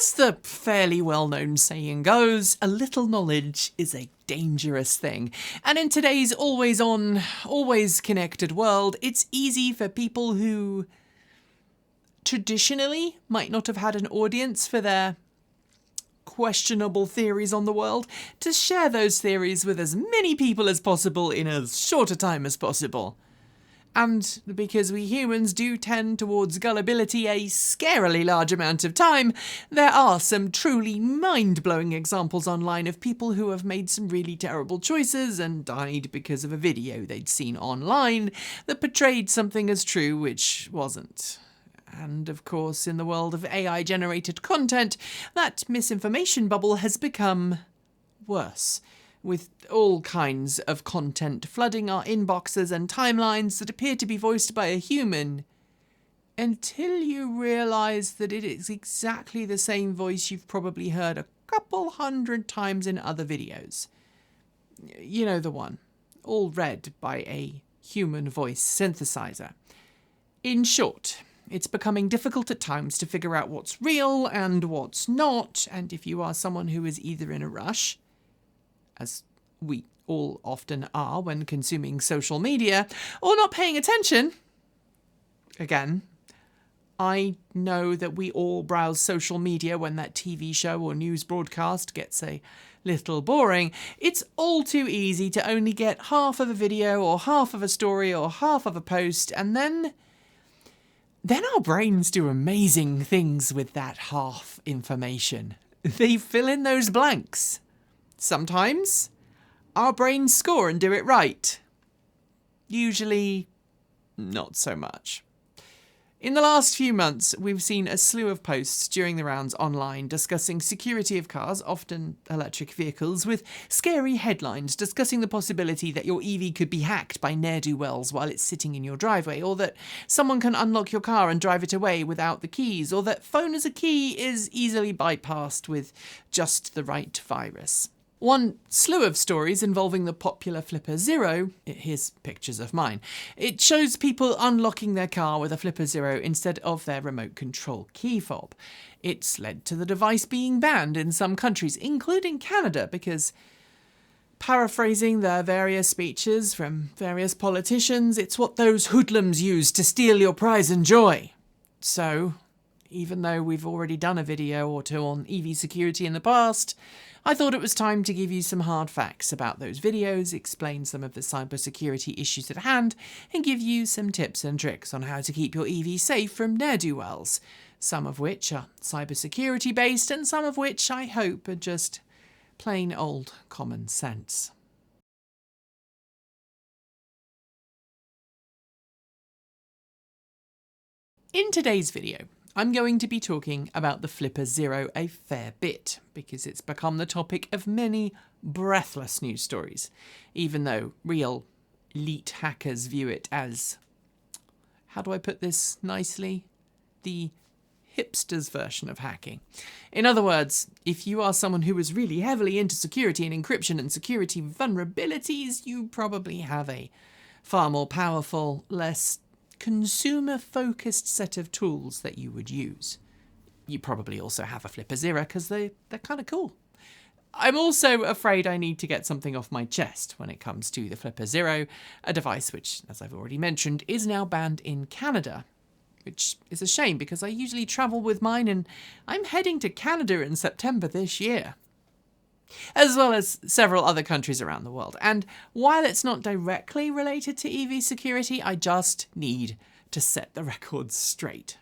As the fairly well-known saying goes, a little knowledge is a dangerous thing. And in today's always-on, always-connected world, it's easy for people who traditionally might not have had an audience for their questionable theories on the world to share those theories with as many people as possible in as short a time as possible. And because we humans do tend towards gullibility a scarily large amount of time, there are some truly mind-blowing examples online of people who have made some really terrible choices and died because of a video they'd seen online that portrayed something as true which wasn't. And of course, in the world of AI-generated content, that misinformation bubble has become worse, with all kinds of content flooding our inboxes and timelines that appear to be voiced by a human, until you realise that it is exactly the same voice you've probably heard a couple hundred times in other videos. You know the one, all read by a human voice synthesizer. In short, it's becoming difficult at times to figure out what's real and what's not, and if you are someone who is either in a rush, as we all often are when consuming social media, or not paying attention. Again, I know that we all browse social media when that TV show or news broadcast gets a little boring. It's all too easy to only get half of a video or half of a story or half of a post, and then our brains do amazing things with that half information. They fill in those blanks. Sometimes our brains score and do it right. Usually, not so much. In the last few months, we've seen a slew of posts during the rounds online discussing security of cars, often electric vehicles, with scary headlines discussing the possibility that your EV could be hacked by ne'er-do-wells while it's sitting in your driveway, or that someone can unlock your car and drive it away without the keys, or that phone as a key is easily bypassed with just the right virus. One slew of stories involving the popular Flipper Zero, here's pictures of mine. It shows people unlocking their car with a Flipper Zero instead of their remote control Keyfob. It's led to the device being banned in some countries, including Canada, because, paraphrasing their various speeches from various politicians, it's what those hoodlums use to steal your prize and joy. So, even though we've already done a video or two on EV security in the past, I thought it was time to give you some hard facts about those videos, explain some of the cybersecurity issues at hand, and give you some tips and tricks on how to keep your EV safe from ne'er-do-wells, some of which are cybersecurity based and some of which I hope are just plain old common sense. In today's video, I'm going to be talking about the Flipper Zero a fair bit, because it's become the topic of many breathless news stories, even though real elite hackers view it as, how do I put this nicely, the hipster's version of hacking. In other words, if you are someone who is really heavily into security and encryption and security vulnerabilities, you probably have a far more powerful, less consumer-focused set of tools that you would use. You probably also have a Flipper Zero because they're kind of cool. I'm also afraid I need to get something off my chest when it comes to the Flipper Zero, a device which, as I've already mentioned, is now banned in Canada, which is a shame because I usually travel with mine and I'm heading to Canada in September this year, as well as several other countries around the world. And while it's not directly related to EV security, I just need to set the record straight.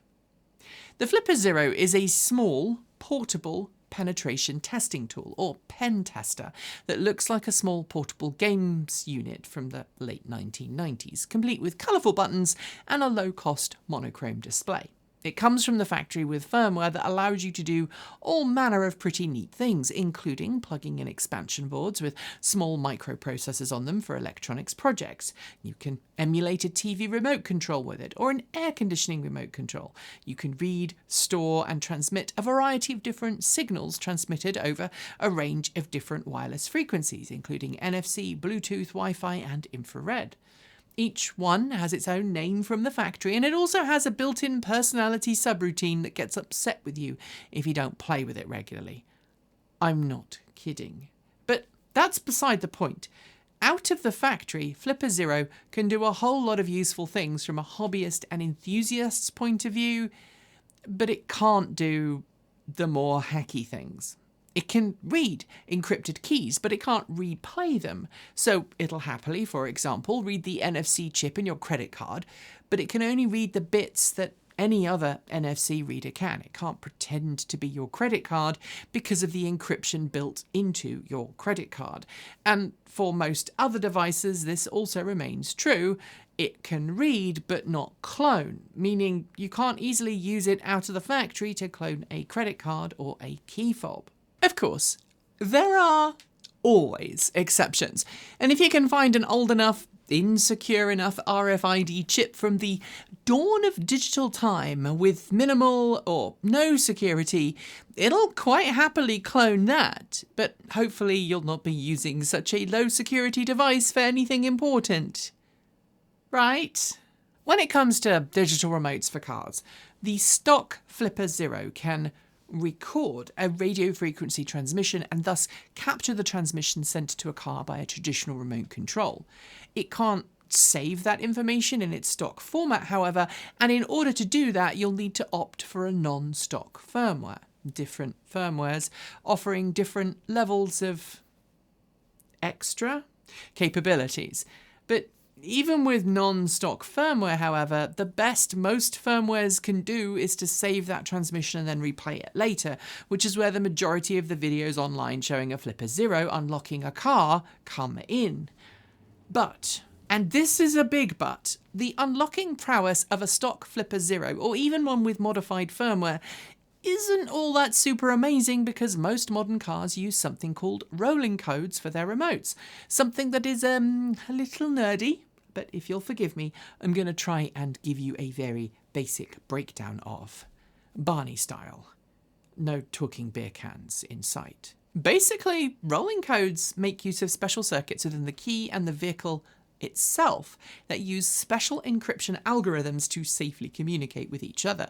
The Flipper Zero is a small, portable penetration testing tool, or pen tester, that looks like a small portable games unit from the late 1990s, complete with colourful buttons and a low-cost monochrome display. It comes from the factory with firmware that allows you to do all manner of pretty neat things, including plugging in expansion boards with small microprocessors on them for electronics projects. You can emulate a TV remote control with it, or an air conditioning remote control. You can read, store, and transmit a variety of different signals transmitted over a range of different wireless frequencies, including NFC, Bluetooth, Wi-Fi, and infrared. Each one has its own name from the factory, and it also has a built-in personality subroutine that gets upset with you if you don't play with it regularly. I'm not kidding. But that's beside the point. Out of the factory, Flipper Zero can do a whole lot of useful things from a hobbyist and enthusiast's point of view, but it can't do the more hacky things. It can read encrypted keys, but it can't replay them. So it'll happily, for example, read the NFC chip in your credit card, but it can only read the bits that any other NFC reader can. It can't pretend to be your credit card because of the encryption built into your credit card. And for most other devices, this also remains true. It can read but not clone, meaning you can't easily use it out of the factory to clone a credit card or a key fob. Of course, there are always exceptions, and if you can find an old enough, insecure enough RFID chip from the dawn of digital time with minimal or no security, it'll quite happily clone that, but hopefully you'll not be using such a low security device for anything important. Right? When it comes to digital remotes for cars, the stock Flipper Zero can record a radio frequency transmission and thus capture the transmission sent to a car by a traditional remote control. It can't save that information in its stock format, however, and in order to do that, you'll need to opt for a non-stock firmware. Different firmwares offering different levels of extra capabilities. But even with non-stock firmware, however, the best most firmwares can do is to save that transmission and then replay it later, which is where the majority of the videos online showing a Flipper Zero unlocking a car come in. But, and this is a big but, the unlocking prowess of a stock Flipper Zero, or even one with modified firmware, isn't all that super amazing because most modern cars use something called rolling codes for their remotes. Something that is a little nerdy, but if you'll forgive me, I'm going to try and give you a very basic breakdown of Barney style. No talking beer cans in sight. Basically, rolling codes make use of special circuits within the key and the vehicle itself that use special encryption algorithms to safely communicate with each other.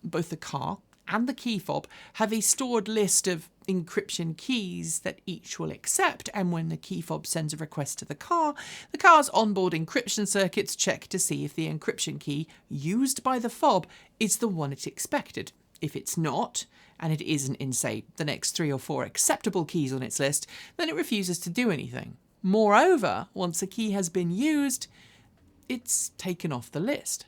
Both the car and the key fob have a stored list of encryption keys that each will accept, and when the key fob sends a request to the car's onboard encryption circuits check to see if the encryption key used by the fob is the one it expected. If it's not, and it isn't in, say, the next 3 or 4 acceptable keys on its list, then it refuses to do anything. Moreover, once a key has been used, it's taken off the list.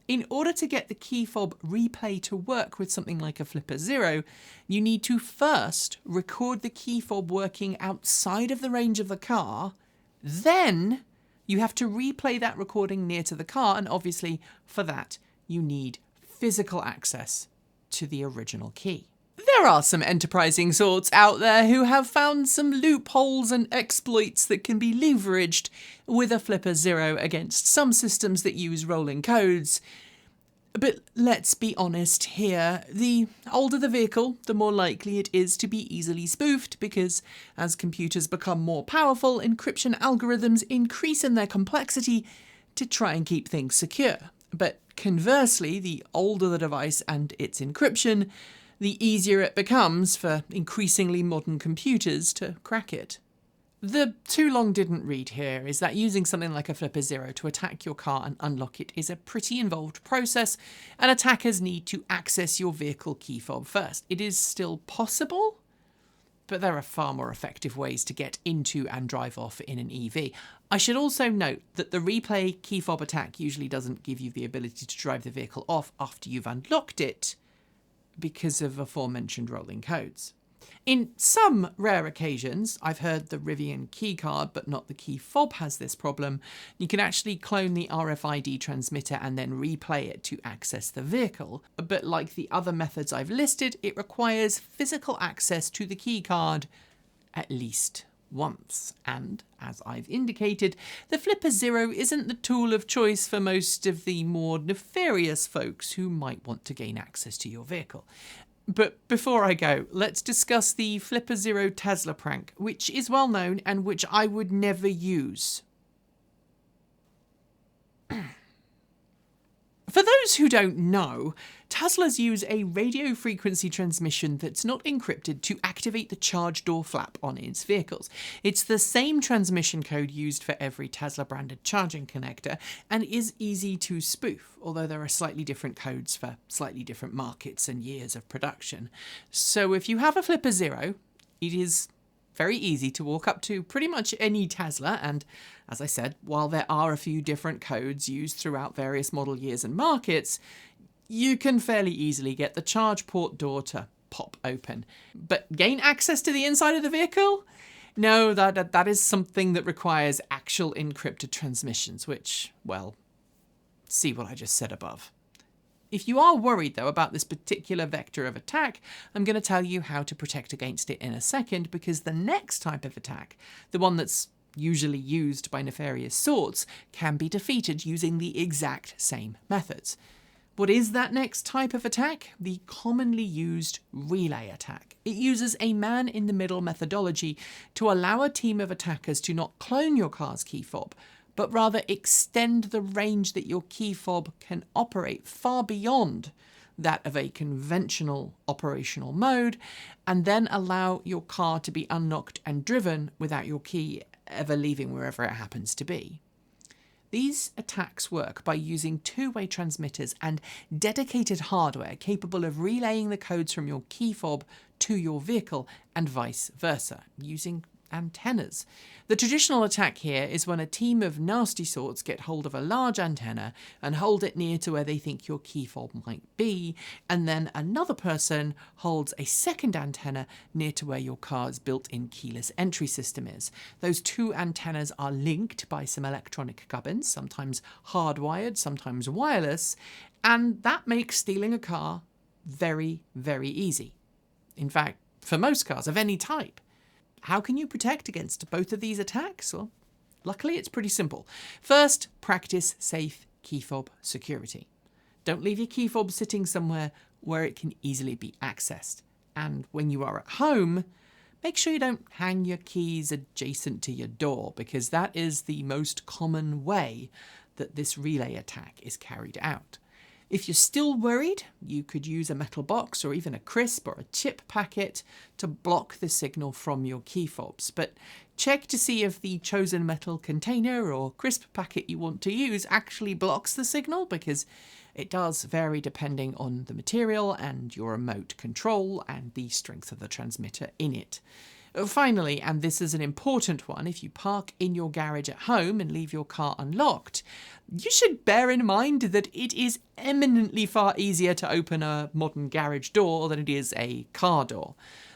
In order to get the key fob replay to work with something like a Flipper Zero, you need to first record the key fob working outside of the range of the car, then you have to replay that recording near to the car, and obviously for that you need physical access to the original key. There are some enterprising sorts out there who have found some loopholes and exploits that can be leveraged with a Flipper Zero against some systems that use rolling codes. But let's be honest here, the older the vehicle, the more likely it is to be easily spoofed because as computers become more powerful, encryption algorithms increase in their complexity to try and keep things secure. But conversely, the older the device and its encryption, the easier it becomes for increasingly modern computers to crack it. The too long didn't read here is that using something like a Flipper Zero to attack your car and unlock it is a pretty involved process, and attackers need to access your vehicle key fob first. It is still possible, but there are far more effective ways to get into and drive off in an EV. I should also note that the replay key fob attack usually doesn't give you the ability to drive the vehicle off after you've unlocked it, because of aforementioned rolling codes. In some rare occasions, I've heard the Rivian keycard but not the key fob has this problem, you can actually clone the RFID transmitter and then replay it to access the vehicle. But like the other methods I've listed, it requires physical access to the keycard at least once. And, as I've indicated, the Flipper Zero isn't the tool of choice for most of the more nefarious folks who might want to gain access to your vehicle. But before I go, let's discuss the Flipper Zero Tesla prank, which is well known and which I would never use. For those who don't know, Teslas use a radio frequency transmission that's not encrypted to activate the charge door flap on its vehicles. It's the same transmission code used for every Tesla branded charging connector and is easy to spoof, although there are slightly different codes for slightly different markets and years of production. So if you have a Flipper Zero, it is very easy to walk up to pretty much any Tesla, and as I said, while there are a few different codes used throughout various model years and markets, you can fairly easily get the charge port door to pop open. But gain access to the inside of the vehicle? No, that is something that requires actual encrypted transmissions, which, well, see what I just said above. If you are worried, though, about this particular vector of attack, I'm going to tell you how to protect against it in a second, because the next type of attack, the one that's usually used by nefarious sorts, can be defeated using the exact same methods. What is that next type of attack? The commonly used relay attack. It uses a man-in-the-middle methodology to allow a team of attackers to not clone your car's key fob, but rather extend the range that your key fob can operate far beyond that of a conventional operational mode, and then allow your car to be unlocked and driven without your key ever leaving wherever it happens to be. These attacks work by using two-way transmitters and dedicated hardware capable of relaying the codes from your key fob to your vehicle and vice versa, using antennas. The traditional attack here is when a team of nasty sorts get hold of a large antenna and hold it near to where they think your key fob might be, and then another person holds a second antenna near to where your car's built-in keyless entry system is. Those two antennas are linked by some electronic gubbins, sometimes hardwired, sometimes wireless, and that makes stealing a car very, very easy. In fact, for most cars of any type. How can you protect against both of these attacks? Well, luckily it's pretty simple. First, practice safe key fob security. Don't leave your key fob sitting somewhere where it can easily be accessed. And when you are at home, make sure you don't hang your keys adjacent to your door, because that is the most common way that this relay attack is carried out. If you're still worried, you could use a metal box or even a crisp or a chip packet to block the signal from your key fobs. But check to see if the chosen metal container or crisp packet you want to use actually blocks the signal, because it does vary depending on the material and your remote control and the strength of the transmitter in it. Finally, and this is an important one, if you park in your garage at home and leave your car unlocked, you should bear in mind that it is eminently far easier to open a modern garage door than it is a car door.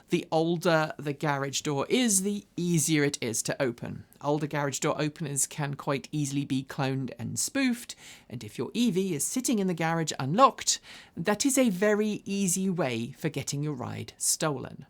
The older the garage door is, the easier it is to open. Older garage door openers can quite easily be cloned and spoofed, and if your EV is sitting in the garage unlocked, that is a very easy way for getting your ride stolen.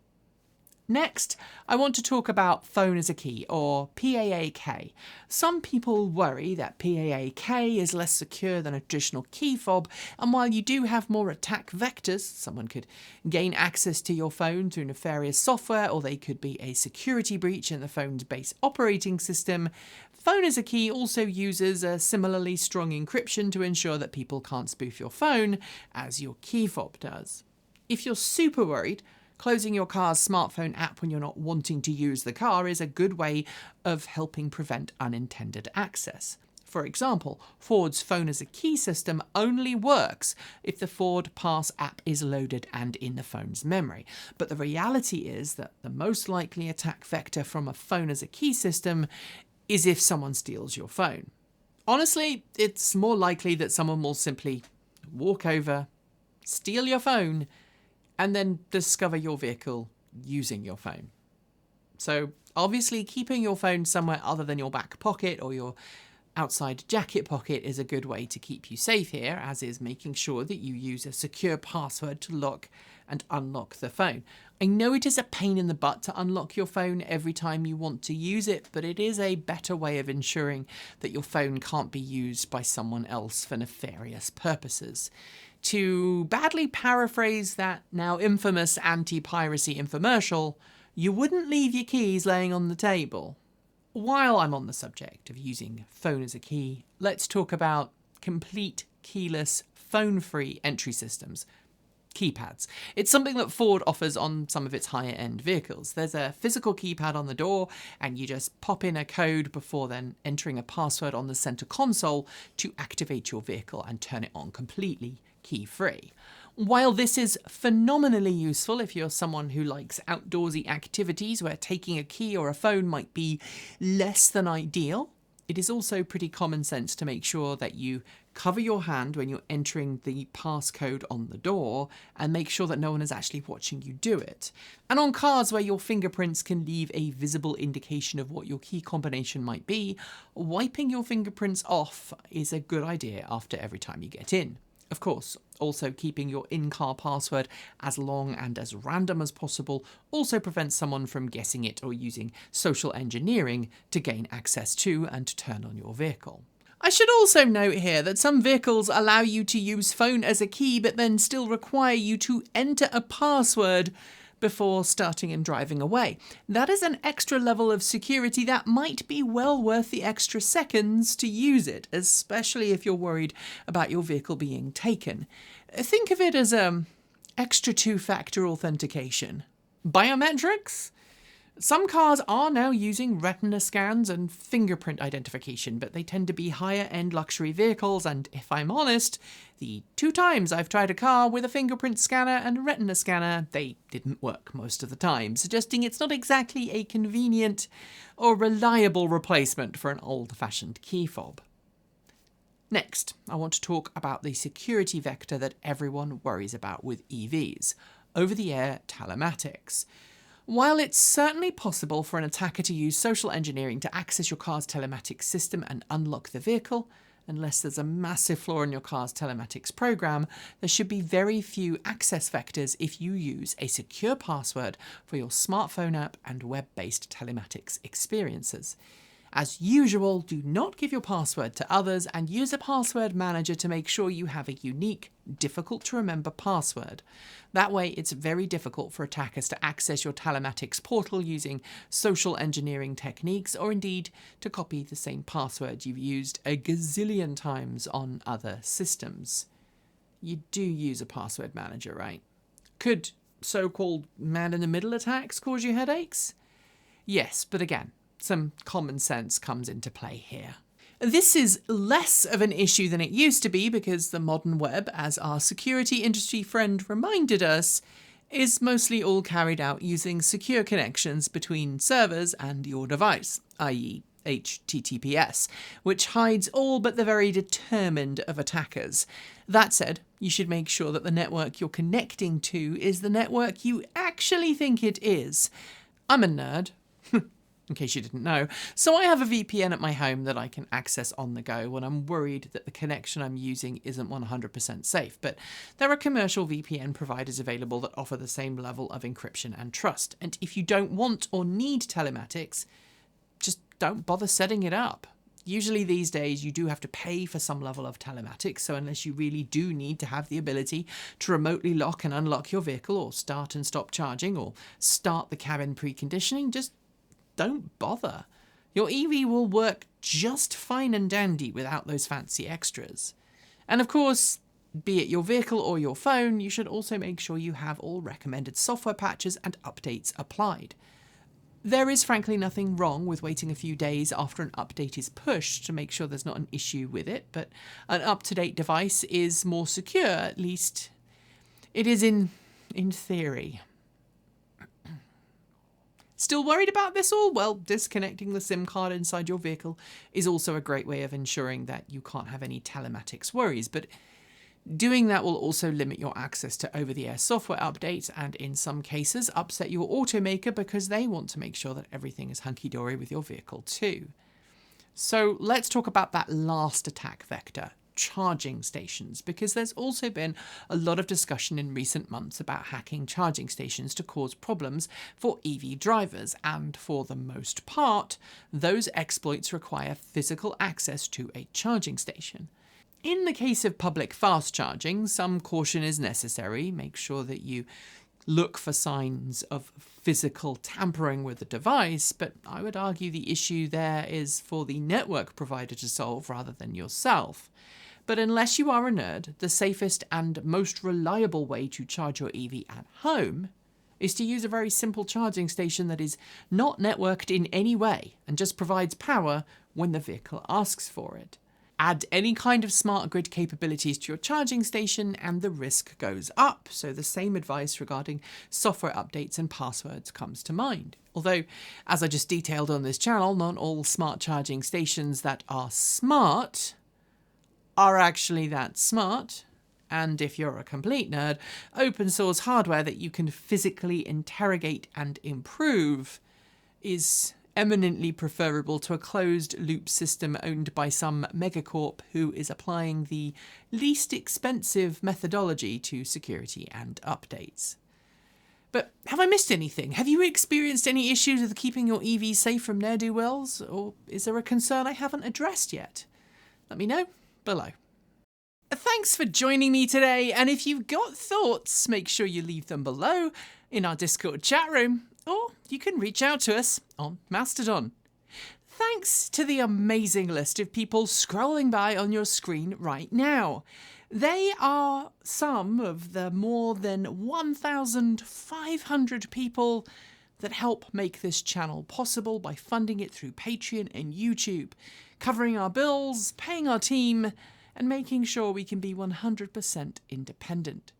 Next, I want to talk about phone as a key, or PAAK. Some people worry that PAAK is less secure than a traditional key fob, and while you do have more attack vectors, someone could gain access to your phone through nefarious software, or they could be a security breach in the phone's base operating system, phone as a key also uses a similarly strong encryption to ensure that people can't spoof your phone, as your key fob does. If you're super worried, closing your car's smartphone app when you're not wanting to use the car is a good way of helping prevent unintended access. For example, Ford's phone as a key system only works if the Ford Pass app is loaded and in the phone's memory. But the reality is that the most likely attack vector from a phone as a key system is if someone steals your phone. Honestly, it's more likely that someone will simply walk over, steal your phone, and then discover your vehicle using your phone. So obviously keeping your phone somewhere other than your back pocket or your outside jacket pocket is a good way to keep you safe here, as is making sure that you use a secure password to lock and unlock the phone. I know it is a pain in the butt to unlock your phone every time you want to use it, but it is a better way of ensuring that your phone can't be used by someone else for nefarious purposes. To badly paraphrase that now infamous anti-piracy infomercial, you wouldn't leave your keys laying on the table. While I'm on the subject of using phone as a key, let's talk about complete keyless, phone-free entry systems. Keypads. It's something that Ford offers on some of its higher end vehicles. There's a physical keypad on the door and you just pop in a code before then entering a password on the center console to activate your vehicle and turn it on completely key-free. While this is phenomenally useful if you're someone who likes outdoorsy activities where taking a key or a phone might be less than ideal, it is also pretty common sense to make sure that you cover your hand when you're entering the passcode on the door and make sure that no one is actually watching you do it. And on cars where your fingerprints can leave a visible indication of what your key combination might be, wiping your fingerprints off is a good idea after every time you get in. Of course, also keeping your in-car password as long and as random as possible also prevents someone from guessing it or using social engineering to gain access to and to turn on your vehicle. I should also note here that some vehicles allow you to use phone as a key but then still require you to enter a password before starting and driving away. That is an extra level of security that might be well worth the extra seconds to use it, especially if you're worried about your vehicle being taken. Think of it as extra two-factor authentication. Biometrics? Some cars are now using retina scans and fingerprint identification, but they tend to be higher-end luxury vehicles, and if I'm honest, the 2 times I've tried a car with a fingerprint scanner and a retina scanner, they didn't work most of the time, suggesting it's not exactly a convenient or reliable replacement for an old-fashioned key fob. Next, I want to talk about the security vector that everyone worries about with EVs, over-the-air telematics. While it's certainly possible for an attacker to use social engineering to access your car's telematics system and unlock the vehicle, unless there's a massive flaw in your car's telematics program, there should be very few access vectors if you use a secure password for your smartphone app and web-based telematics experiences. As usual, do not give your password to others and use a password manager to make sure you have a unique, difficult-to-remember password. That way, it's very difficult for attackers to access your telematics portal using social engineering techniques, or indeed to copy the same password you've used a gazillion times on other systems. You do use a password manager, right? Could so-called man-in-the-middle attacks cause you headaches? Yes, but again, some common sense comes into play here. This is less of an issue than it used to be because the modern web, as our security industry friend reminded us, is mostly all carried out using secure connections between servers and your device, i.e. HTTPS, which hides all but the very determined of attackers. That said, you should make sure that the network you're connecting to is the network you actually think it is. I'm a nerd. In case you didn't know. So I have a VPN at my home that I can access on the go when I'm worried that the connection I'm using isn't 100% safe. But there are commercial VPN providers available that offer the same level of encryption and trust. And if you don't want or need telematics, just don't bother setting it up. Usually these days you do have to pay for some level of telematics, so unless you really do need to have the ability to remotely lock and unlock your vehicle or start and stop charging or start the cabin preconditioning, just don't bother. Your EV will work just fine and dandy without those fancy extras. And of course, be it your vehicle or your phone, you should also make sure you have all recommended software patches and updates applied. There is frankly nothing wrong with waiting a few days after an update is pushed to make sure there's not an issue with it, but an up-to-date device is more secure, at least it is in theory. Still worried about this all? Well, disconnecting the SIM card inside your vehicle is also a great way of ensuring that you can't have any telematics worries, but doing that will also limit your access to over-the-air software updates and in some cases upset your automaker because they want to make sure that everything is hunky-dory with your vehicle too. So let's talk about that last attack vector, charging stations, because there's also been a lot of discussion in recent months about hacking charging stations to cause problems for EV drivers, and for the most part, those exploits require physical access to a charging station. In the case of public fast charging, some caution is necessary. Make sure that you look for signs of physical tampering with the device, but I would argue the issue there is for the network provider to solve rather than yourself. But unless you are a nerd, the safest and most reliable way to charge your EV at home is to use a very simple charging station that is not networked in any way and just provides power when the vehicle asks for it. Add any kind of smart grid capabilities to your charging station and the risk goes up. So the same advice regarding software updates and passwords comes to mind. Although, as I just detailed on this channel, not all smart charging stations that are smart are actually that smart. And if you're a complete nerd, open source hardware that you can physically interrogate and improve is eminently preferable to a closed-loop system owned by some megacorp who is applying the least expensive methodology to security and updates. But have I missed anything? Have you experienced any issues with keeping your EV safe from ne'er-do-wells? Or is there a concern I haven't addressed yet? Let me know below. Thanks for joining me today, and if you've got thoughts, make sure you leave them below in our Discord chat room, or you can reach out to us on Mastodon. Thanks to the amazing list of people scrolling by on your screen right now. They are some of the more than 1,500 people that help make this channel possible by funding it through Patreon and YouTube, covering our bills, paying our team, and making sure we can be 100% independent.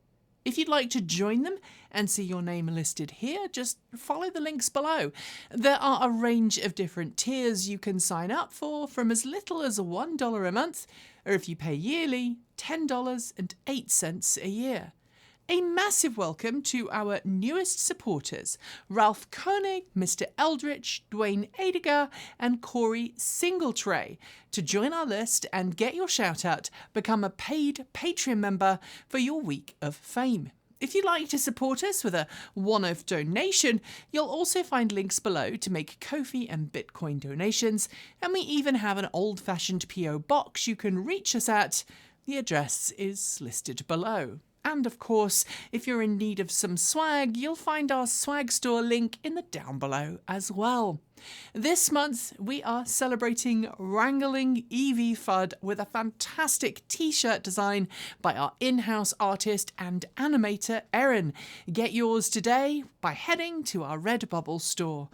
If you'd like to join them and see your name listed here, just follow the links below. There are a range of different tiers you can sign up for, from as little as $1 a month, or if you pay yearly, $10.08 a year. A massive welcome to our newest supporters, Ralph Koenig, Mr. Eldritch, Dwayne Adiger, and Corey Singletray. To join our list and get your shout out, become a paid Patreon member for your week of fame. If you'd like to support us with a one-off donation, you'll also find links below to make Ko-fi and Bitcoin donations, and we even have an old-fashioned PO box you can reach us at. The address is listed below. And of course, if you're in need of some swag, you'll find our swag store link in the down below as well. This month, we are celebrating Wrangling EV FUD with a fantastic t-shirt design by our in-house artist and animator, Erin. Get yours today by heading to our Redbubble store.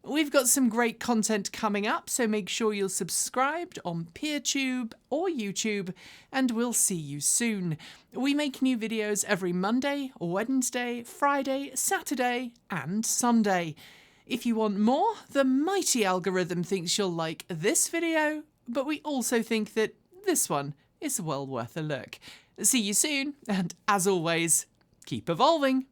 We've got some great content coming up, so make sure you're subscribed on PeerTube or YouTube, and we'll see you soon. We make new videos every Monday, Wednesday, Friday, Saturday, and Sunday. If you want more, the mighty algorithm thinks you'll like this video, but we also think that this one is well worth a look. See you soon, and as always, keep evolving.